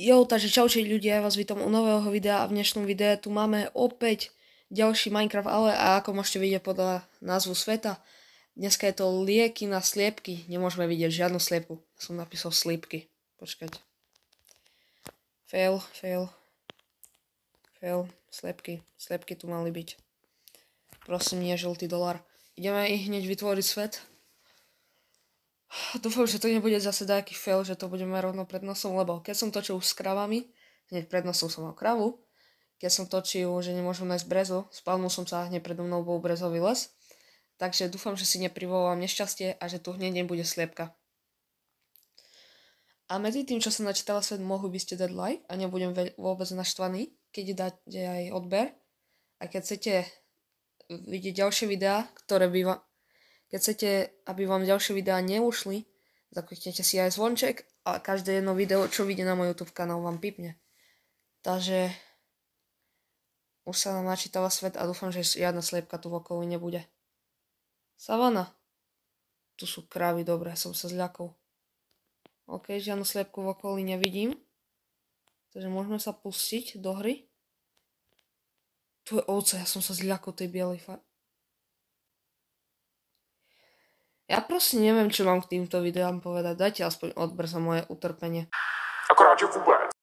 Jo, takže čaute ľudia, ja vás vítam u nového videa a v dnešnom videu tu máme opäť ďalší Minecraft, ale a ako môžete vidieť podľa názvu sveta, dneska je to lieky na sliepky, nemôžeme vidieť žiadnu sliepku, som napísal slípky, počkať. Fail, sliepky tu mali byť. Prosím, nie žltý dolar. Ideme ich hneď vytvoriť svet. Dúfam, že to nebude zase nejaký fail, že to budeme rovno pred nosom, lebo keď som točil s kravami, hneď pred nosom som mal kravu, keď som točil, že nemôžem nájsť brezo, spavnul som sa, hneď predo mnou bol brezový les, takže dúfam, že si neprivolám nešťastie a že tu hneď nebude sliepka. A medzi tým, čo sa načítala svet, mohli by ste dať like a nebudem vôbec naštvaný, keď dáte aj odber. A keď chcete vidieť ďalšie videá, keď chcete, aby vám ďalšie videá neušli, zakliknete si aj zvonček a každé jedno video, čo vyjde na môj YouTube kanál, vám pipne. Takže už sa nám načítava svet a dúfam, že žiadna sliepka tu v okolí nebude. Savana. Tu sú krávy, dobre, som sa zľakol. OK, žiadnu sliepku v okolí nevidím. Takže môžeme sa pustiť do hry. Tu je ovca, ja som sa zľakol tej bielej farby. Ja proste neviem, čo mám k týmto videám povedať. Dajte aspoň odber za moje utrpenie. Akorát, že vůbec.